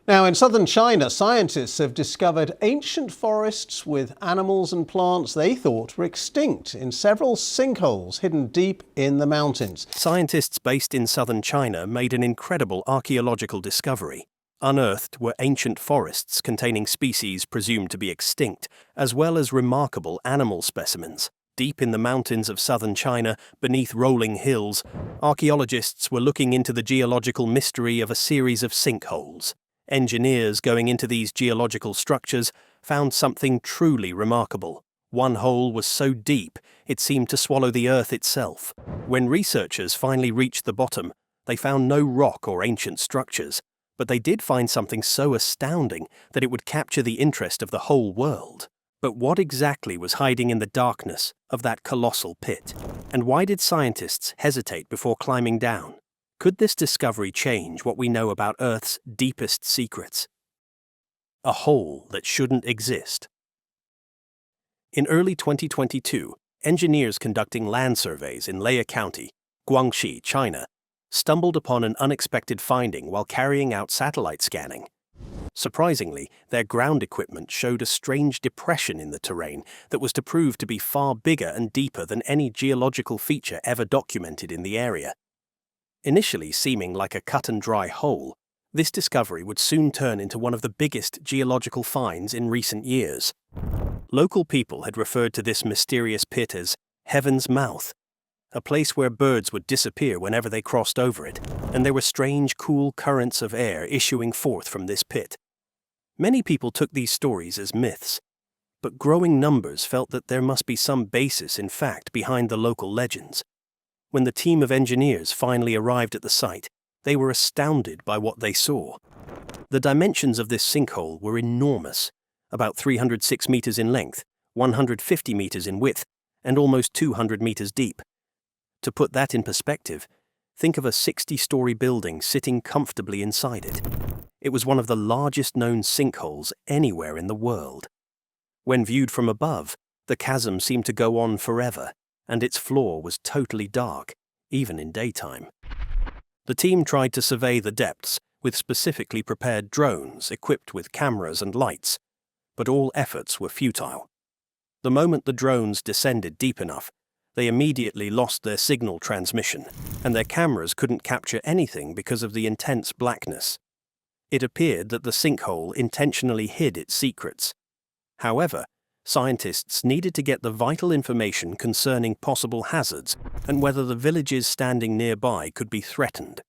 Now, in southern China, scientists have discovered ancient forests with animals and plants they thought were extinct in several sinkholes hidden deep in the mountains. Scientists based in southern China made an incredible archaeological discovery. Unearthed were ancient forests containing species presumed to be extinct, as well as remarkable animal specimens. Deep in the mountains of southern China, beneath rolling hills, archaeologists were looking into the geological mystery of a series of sinkholes. Engineers going into these geological structures found something truly remarkable. One hole was so deep, it seemed to swallow the earth itself. When researchers finally reached the bottom, they found no rock or ancient structures, but they did find something so astounding that it would capture the interest of the whole world. But what exactly was hiding in the darkness of that colossal pit? And why did scientists hesitate before climbing down? Could this discovery change what we know about Earth's deepest secrets? A hole that shouldn't exist. In early 2022, engineers conducting land surveys in Lehigh County, Guangxi, China, stumbled upon an unexpected finding while carrying out satellite scanning. Surprisingly, their ground equipment showed a strange depression in the terrain that was to prove to be far bigger and deeper than any geological feature ever documented in the area. Initially seeming like a cut-and-dry hole, this discovery would soon turn into one of the biggest geological finds in recent years. Local people had referred to this mysterious pit as Heaven's Mouth, a place where birds would disappear whenever they crossed over it, and there were strange, cool currents of air issuing forth from this pit. Many people took these stories as myths, but growing numbers felt that there must be some basis in fact behind the local legends. When the team of engineers finally arrived at the site, they were astounded by what they saw. The dimensions of this sinkhole were enormous, about 306 meters in length, 150 meters in width, and almost 200 meters deep. To put that in perspective, think of a 60-story building sitting comfortably inside it. It was one of the largest known sinkholes anywhere in the world. When viewed from above, the chasm seemed to go on forever, and its floor was totally dark, even in daytime. The team tried to survey the depths with specifically prepared drones equipped with cameras and lights, but all efforts were futile. The moment the drones descended deep enough, they immediately lost their signal transmission, and their cameras couldn't capture anything because of the intense blackness. It appeared that the sinkhole intentionally hid its secrets. However, scientists needed to get the vital information concerning possible hazards and whether the villages standing nearby could be threatened.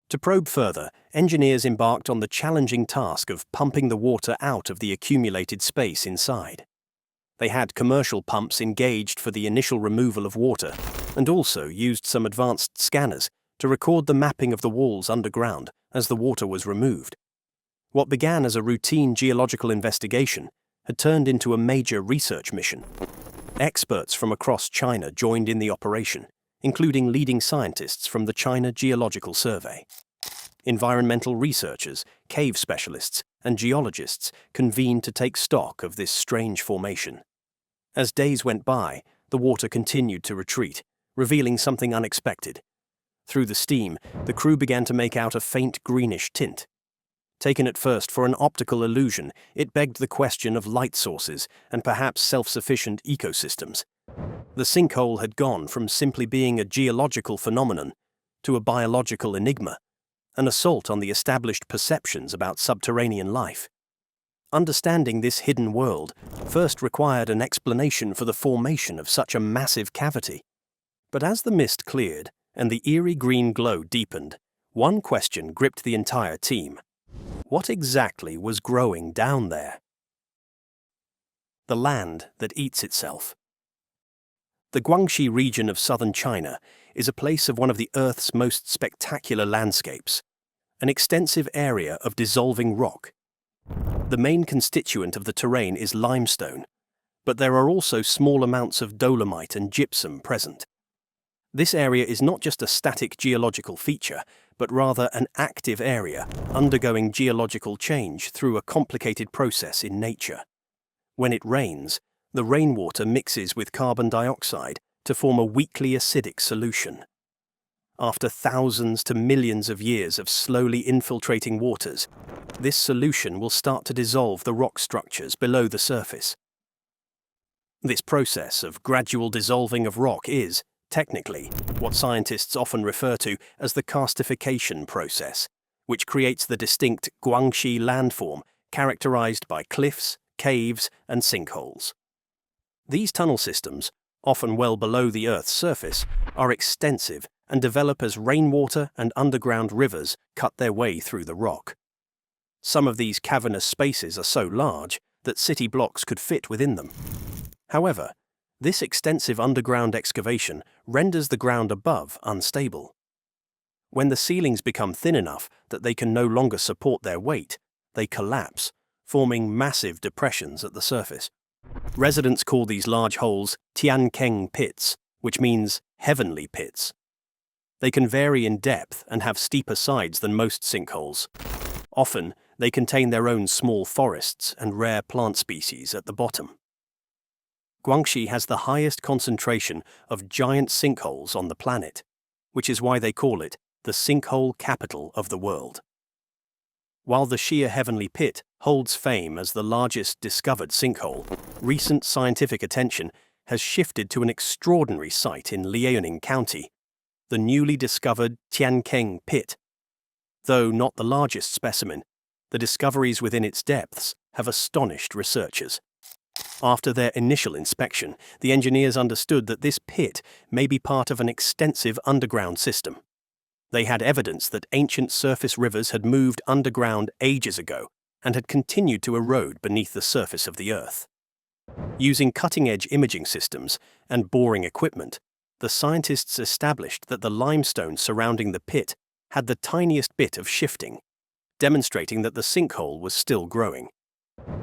To probe further, engineers embarked on the challenging task of pumping the water out of the accumulated space inside. They had commercial pumps engaged for the initial removal of water, and also used some advanced scanners to record the mapping of the walls underground as the water was removed. What began as a routine geological investigation had turned into a major research mission. Experts from across China joined in the operation, including leading scientists from the China Geological Survey. Environmental researchers, cave specialists, and geologists convened to take stock of this strange formation. As days went by, the water continued to retreat, revealing something unexpected. Through the steam, the crew began to make out a faint greenish tint. Taken at first for an optical illusion, it begged the question of light sources and perhaps self-sufficient ecosystems. The sinkhole had gone from simply being a geological phenomenon to a biological enigma, an assault on the established perceptions about subterranean life. Understanding this hidden world first required an explanation for the formation of such a massive cavity. But as the mist cleared and the eerie green glow deepened, one question gripped the entire team. What exactly was growing down there? The land that eats itself. The Guangxi region of southern China is a place of one of the Earth's most spectacular landscapes, an extensive area of dissolving rock. The main constituent of the terrain is limestone, but there are also small amounts of dolomite and gypsum present. This area is not just a static geological feature, but rather an active area undergoing geological change through a complicated process in nature. When it rains, the rainwater mixes with carbon dioxide to form a weakly acidic solution. after thousands to millions of years of slowly infiltrating waters, this solution will start to dissolve the rock structures below the surface. This process of gradual dissolving of rock is, technically, what scientists often refer to as the karstification process, which creates the distinct Guangxi landform characterized by cliffs, caves, and sinkholes. These tunnel systems, often well below the Earth's surface, are extensive and develop as rainwater and underground rivers cut their way through the rock. Some of these cavernous spaces are so large that city blocks could fit within them. However, this extensive underground excavation renders the ground above unstable. When the ceilings become thin enough that they can no longer support their weight, they collapse, forming massive depressions at the surface. Residents call these large holes Tiankeng pits, which means heavenly pits. They can vary in depth and have steeper sides than most sinkholes. Often, they contain their own small forests and rare plant species at the bottom. Guangxi has the highest concentration of giant sinkholes on the planet, which is why they call it the sinkhole capital of the world. While the sheer heavenly pit holds fame as the largest discovered sinkhole, recent scientific attention has shifted to an extraordinary site in Liaoning County, the newly discovered Tiankeng pit. Though not the largest specimen, the discoveries within its depths have astonished researchers. After their initial inspection, the engineers understood that this pit may be part of an extensive underground system. They had evidence that ancient surface rivers had moved underground ages ago and had continued to erode beneath the surface of the Earth. Using cutting-edge imaging systems and boring equipment, the scientists established that the limestone surrounding the pit had the tiniest bit of shifting, demonstrating that the sinkhole was still growing.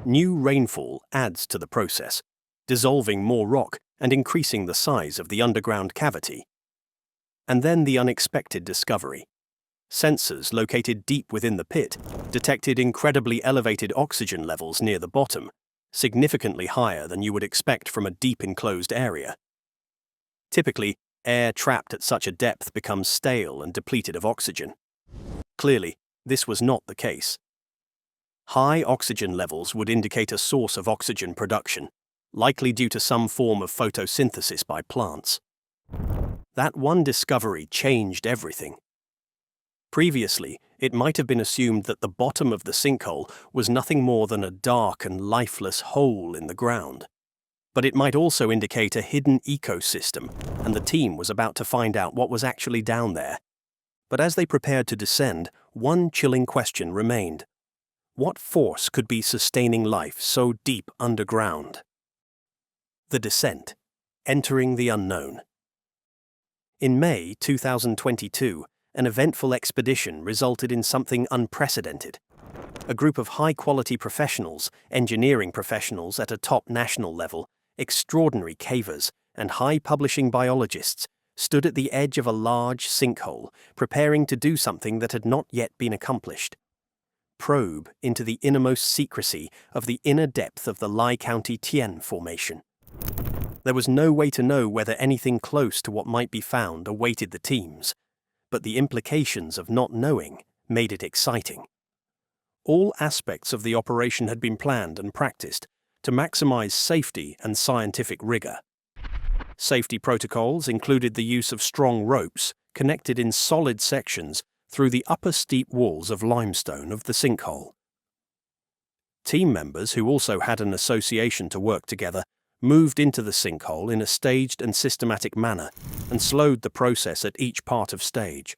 New rainfall adds to the process, dissolving more rock and increasing the size of the underground cavity. And then the unexpected discovery. Sensors located deep within the pit detected incredibly elevated oxygen levels near the bottom, significantly higher than you would expect from a deep enclosed area. Typically, air trapped at such a depth becomes stale and depleted of oxygen. Clearly, this was not the case. High oxygen levels would indicate a source of oxygen production, likely due to some form of photosynthesis by plants. That one discovery changed everything. Previously, it might have been assumed that the bottom of the sinkhole was nothing more than a dark and lifeless hole in the ground. But it might also indicate a hidden ecosystem, and the team was about to find out what was actually down there. But as they prepared to descend, one chilling question remained. What force could be sustaining life so deep underground? The descent, entering the unknown. In May 2022, an eventful expedition resulted in something unprecedented. A group of high-quality professionals, engineering professionals at a top national level, extraordinary cavers, and high-publishing biologists stood at the edge of a large sinkhole, preparing to do something that had not yet been accomplished. Probe into the innermost secrecy of the inner depth of the Lai County Tien Formation. There was no way to know whether anything close to what might be found awaited the teams, but the implications of not knowing made it exciting. All aspects of the operation had been planned and practiced to maximize safety and scientific rigor. Safety protocols included the use of strong ropes connected in solid sections through the upper steep walls of limestone of the sinkhole. Team members who also had an association to work together moved into the sinkhole in a staged and systematic manner and slowed the process at each part of stage.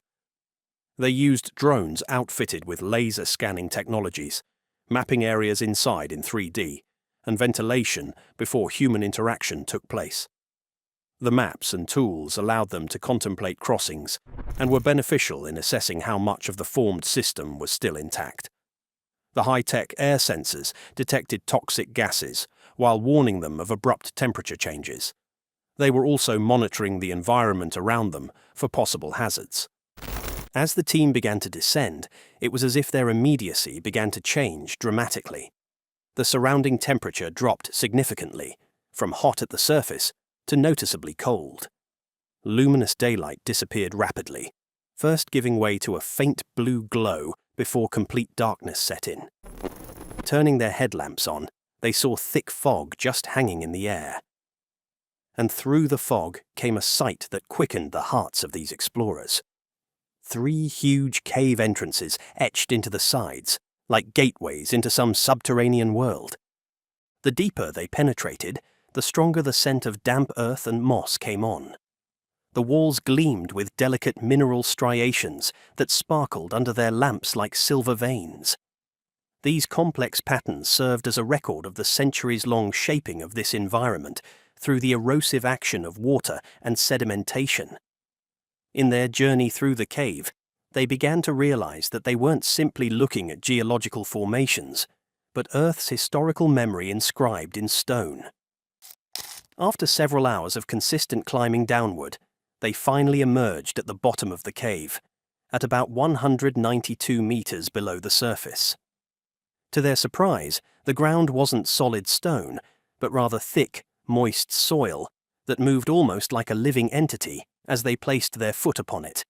They used drones outfitted with laser scanning technologies, mapping areas inside in 3D, and ventilation before human interaction took place. The maps and tools allowed them to contemplate crossings and were beneficial in assessing how much of the formed system was still intact. The high-tech air sensors detected toxic gases while warning them of abrupt temperature changes. They were also monitoring the environment around them for possible hazards. As the team began to descend, it was as if their immediacy began to change dramatically. The surrounding temperature dropped significantly, from hot at the surface to noticeably cold. Luminous daylight disappeared rapidly, first giving way to a faint blue glow before complete darkness set in. Turning their headlamps on, they saw thick fog just hanging in the air. And through the fog came a sight that quickened the hearts of these explorers. 3 huge cave entrances etched into the sides, like gateways into some subterranean world. The deeper they penetrated, the stronger the scent of damp earth and moss came on. The walls gleamed with delicate mineral striations that sparkled under their lamps like silver veins. These complex patterns served as a record of the centuries-long shaping of this environment through the erosive action of water and sedimentation. In their journey through the cave, they began to realize that they weren't simply looking at geological formations, but Earth's historical memory inscribed in stone. After several hours of consistent climbing downward, they finally emerged at the bottom of the cave, at about 192 meters below the surface. To their surprise, the ground wasn't solid stone, but rather thick, moist soil that moved almost like a living entity as they placed their foot upon it.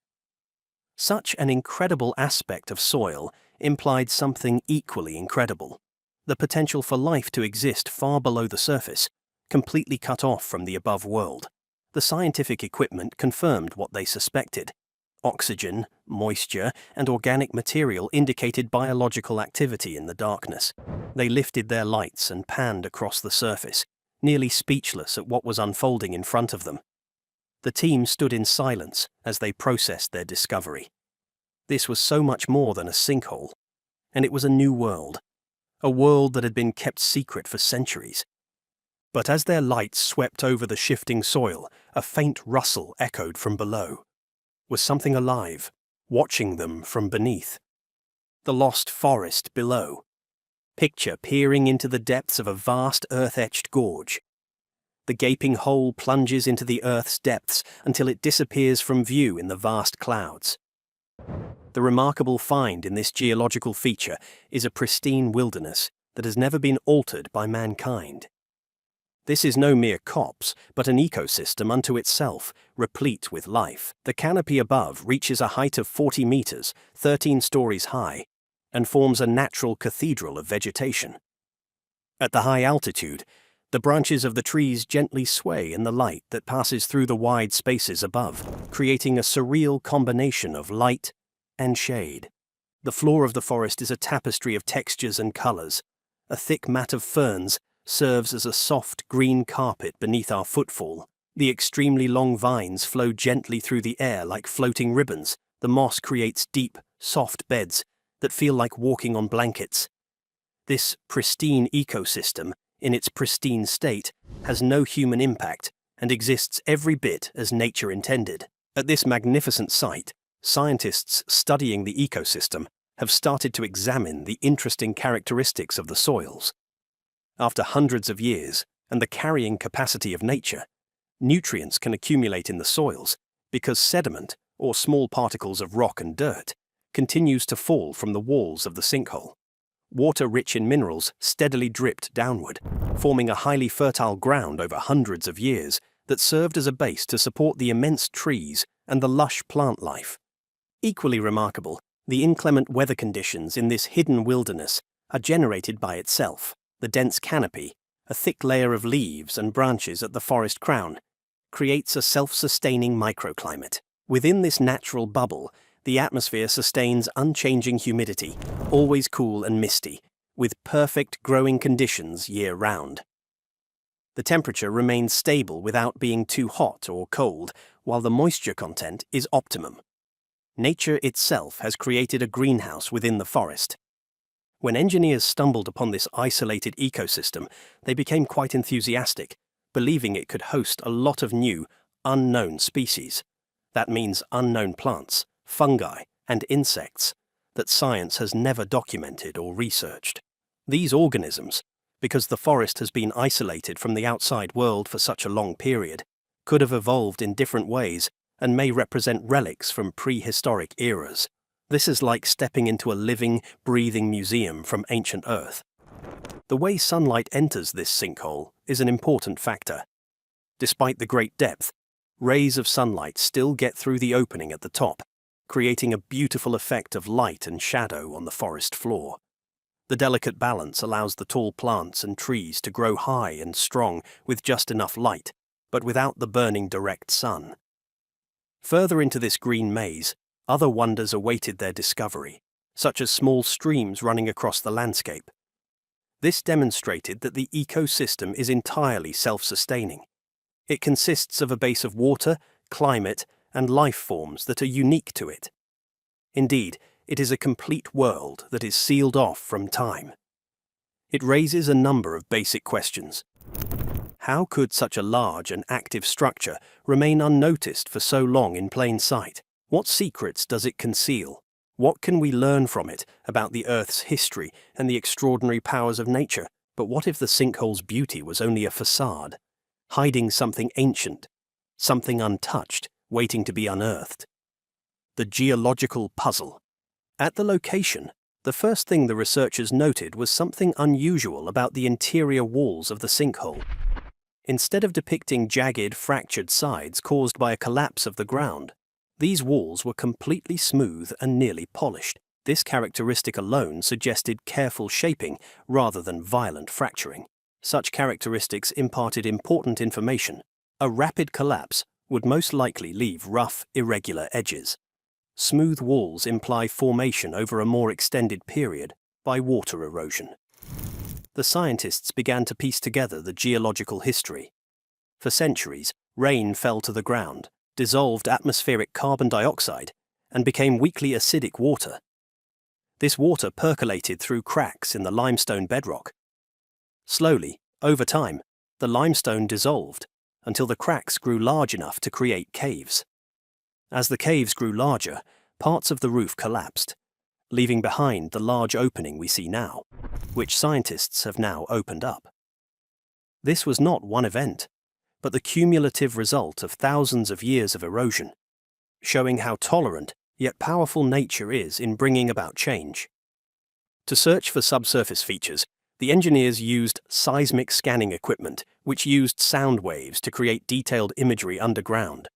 Such an incredible aspect of soil implied something equally incredible: the potential for life to exist far below the surface, completely cut off from the above world. The scientific equipment confirmed what they suspected. Oxygen, moisture, and organic material indicated biological activity in the darkness. They lifted their lights and panned across the surface, nearly speechless at what was unfolding in front of them. The team stood in silence as they processed their discovery. This was so much more than a sinkhole, and it was a new world, a world that had been kept secret for centuries. But as their lights swept over the shifting soil, a faint rustle echoed from below. Was something alive, watching them from beneath? The lost forest below. Picture peering into the depths of a vast earth-etched gorge. The gaping hole plunges into the Earth's depths until it disappears from view in the vast clouds. The remarkable find in this geological feature is a pristine wilderness that has never been altered by mankind. This is no mere copse, but an ecosystem unto itself, replete with life. The canopy above reaches a height of 40 meters, 13 stories high, and forms a natural cathedral of vegetation. At the high altitude, the branches of the trees gently sway in the light that passes through the wide spaces above, creating a surreal combination of light and shade. The floor of the forest is a tapestry of textures and colors. A thick mat of ferns serves as a soft green carpet beneath our footfall. The extremely long vines flow gently through the air like floating ribbons. The moss creates deep, soft beds that feel like walking on blankets. This pristine ecosystem, in its pristine state, has no human impact and exists every bit as nature intended. At this magnificent site, scientists studying the ecosystem have started to examine the interesting characteristics of the soils. After hundreds of years, and the carrying capacity of nature, nutrients can accumulate in the soils because sediment, or small particles of rock and dirt, continues to fall from the walls of the sinkhole. Water rich in minerals steadily dripped downward, forming a highly fertile ground over hundreds of years that served as a base to support the immense trees and the lush plant life. Equally remarkable, the inclement weather conditions in this hidden wilderness are generated by itself. The dense canopy, a thick layer of leaves and branches at the forest crown, creates a self-sustaining microclimate. Within this natural bubble, the atmosphere sustains unchanging humidity, always cool and misty, with perfect growing conditions year-round. The temperature remains stable without being too hot or cold, while the moisture content is optimum. Nature itself has created a greenhouse within the forest. When engineers stumbled upon this isolated ecosystem, they became quite enthusiastic, believing it could host a lot of new, unknown species. That means unknown plants, fungi, and insects that science has never documented or researched. These organisms, because the forest has been isolated from the outside world for such a long period, could have evolved in different ways and may represent relics from prehistoric eras. This is like stepping into a living, breathing museum from ancient Earth. The way sunlight enters this sinkhole is an important factor. Despite the great depth, rays of sunlight still get through the opening at the top, creating a beautiful effect of light and shadow on the forest floor. The delicate balance allows the tall plants and trees to grow high and strong with just enough light, but without the burning direct sun. Further into this green maze, other wonders awaited their discovery, such as small streams running across the landscape. This demonstrated that the ecosystem is entirely self-sustaining. It consists of a base of water, climate, and life forms that are unique to it. Indeed, it is a complete world that is sealed off from time. It raises a number of basic questions. How could such a large and active structure remain unnoticed for so long in plain sight? What secrets does it conceal? What can we learn from it about the Earth's history and the extraordinary powers of nature? But what if the sinkhole's beauty was only a facade, hiding something ancient, something untouched, waiting to be unearthed? The geological puzzle. At the location, the first thing the researchers noted was something unusual about the interior walls of the sinkhole. Instead of depicting jagged, fractured sides caused by a collapse of the ground, these walls were completely smooth and nearly polished. This characteristic alone suggested careful shaping rather than violent fracturing. Such characteristics imparted important information. A rapid collapse would most likely leave rough, irregular edges. Smooth walls imply formation over a more extended period by water erosion. The scientists began to piece together the geological history. For centuries, rain fell to the ground, dissolved atmospheric carbon dioxide, and became weakly acidic water. This water percolated through cracks in the limestone bedrock. Slowly, over time, the limestone dissolved until the cracks grew large enough to create caves. As the caves grew larger, parts of the roof collapsed, leaving behind the large opening we see now, which scientists have now opened up. This was not one event, but the cumulative result of thousands of years of erosion, showing how tolerant yet powerful nature is in bringing about change. To search for subsurface features, the engineers used seismic scanning equipment, which used sound waves to create detailed imagery underground.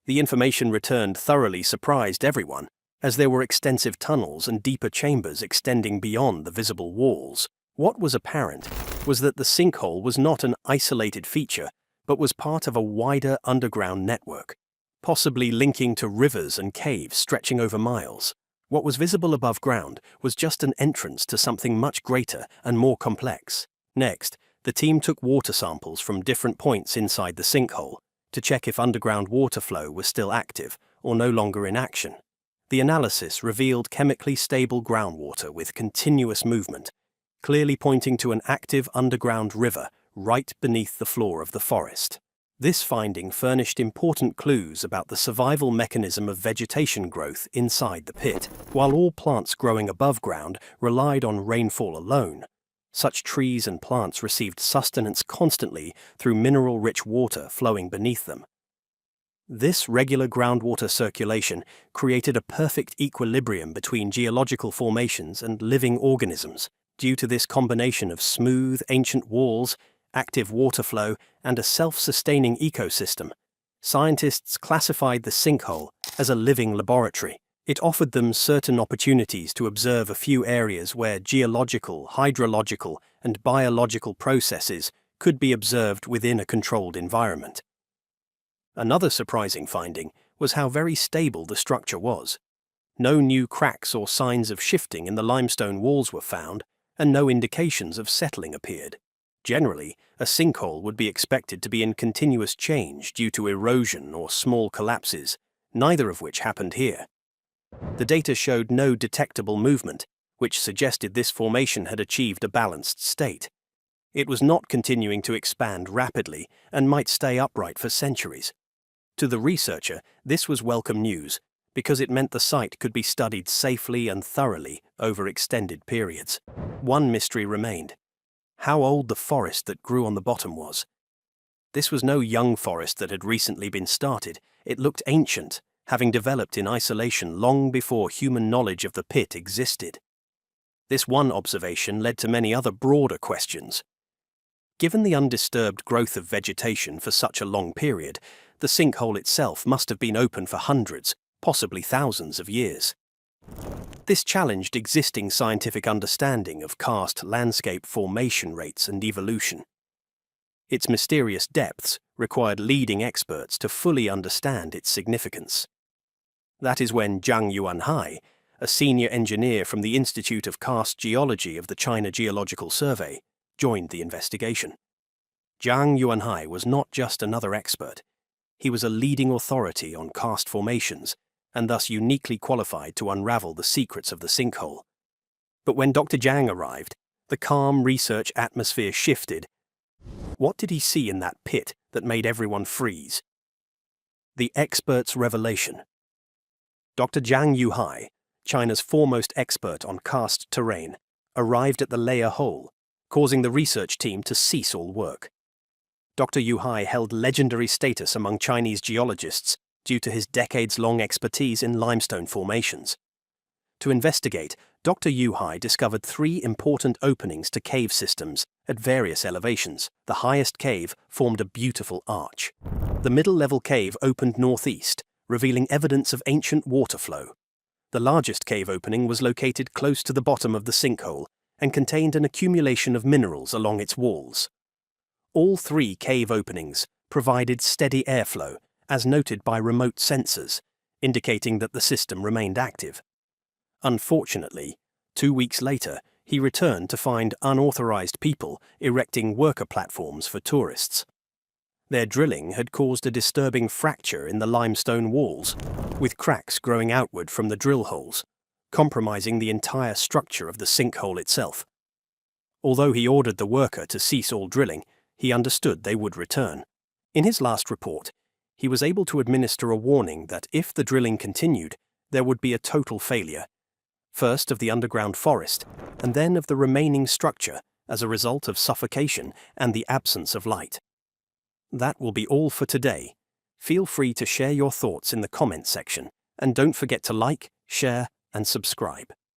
The information returned thoroughly surprised everyone, as there were extensive tunnels and deeper chambers extending beyond the visible walls. What was apparent was that the sinkhole was not an isolated feature, but was part of a wider underground network, possibly linking to rivers and caves stretching over miles. What was visible above ground was just an entrance to something much greater and more complex. Next, the team took water samples from different points inside the sinkhole to check if underground water flow was still active or no longer in action. The analysis revealed chemically stable groundwater with continuous movement, clearly pointing to an active underground river right beneath the floor of the forest. This finding furnished important clues about the survival mechanism of vegetation growth inside the pit. While all plants growing above ground relied on rainfall alone, such trees and plants received sustenance constantly through mineral-rich water flowing beneath them. This regular groundwater circulation created a perfect equilibrium between geological formations and living organisms. Due to this combination of smooth, ancient walls, active water flow, and a self-sustaining ecosystem, scientists classified the sinkhole as a living laboratory. It offered them certain opportunities to observe a few areas where geological, hydrological, and biological processes could be observed within a controlled environment. Another surprising finding was how very stable the structure was. No new cracks or signs of shifting in the limestone walls were found, and no indications of settling appeared. Generally, a sinkhole would be expected to be in continuous change due to erosion or small collapses, neither of which happened here. The data showed no detectable movement, which suggested this formation had achieved a balanced state. It was not continuing to expand rapidly and might stay upright for centuries. To the researcher, this was welcome news, because it meant the site could be studied safely and thoroughly over extended periods. One mystery remained: how old the forest that grew on the bottom was. This was no young forest that had recently been started. It looked ancient, having developed in isolation long before human knowledge of the pit existed. This one observation led to many other broader questions. Given the undisturbed growth of vegetation for such a long period, the sinkhole itself must have been open for hundreds, possibly thousands of years. This challenged existing scientific understanding of karst landscape formation rates and evolution. Its mysterious depths required leading experts to fully understand its significance. That is when Zhang Yuanhai, a senior engineer from the Institute of Karst Geology of the China Geological Survey, joined the investigation. Zhang Yuanhai was not just another expert. He was a leading authority on karst formations and thus uniquely qualified to unravel the secrets of the sinkhole. But when Dr. Zhang arrived, the calm research atmosphere shifted. What did he see in that pit that made everyone freeze? The expert's revelation. Dr. Zhang Yuhai, China's foremost expert on karst terrain, arrived at the layer hole, causing the research team to cease all work. Dr. Yuhai held legendary status among Chinese geologists due to his decades-long expertise in limestone formations. To investigate, Dr. Yuhai discovered 3 important openings to cave systems at various elevations. The highest cave formed a beautiful arch. The middle-level cave opened northeast, revealing evidence of ancient water flow. The largest cave opening was located close to the bottom of the sinkhole and contained an accumulation of minerals along its walls. All 3 cave openings provided steady airflow, as noted by remote sensors, indicating that the system remained active. Unfortunately, 2 weeks later, he returned to find unauthorized people erecting worker platforms for tourists. Their drilling had caused a disturbing fracture in the limestone walls, with cracks growing outward from the drill holes, compromising the entire structure of the sinkhole itself. Although he ordered the worker to cease all drilling, he understood they would return. In his last report, he was able to administer a warning that if the drilling continued, there would be a total failure, first of the underground forest, and then of the remaining structure as a result of suffocation and the absence of light. That will be all for today. Feel free to share your thoughts in the comments section, and don't forget to like, share, and subscribe.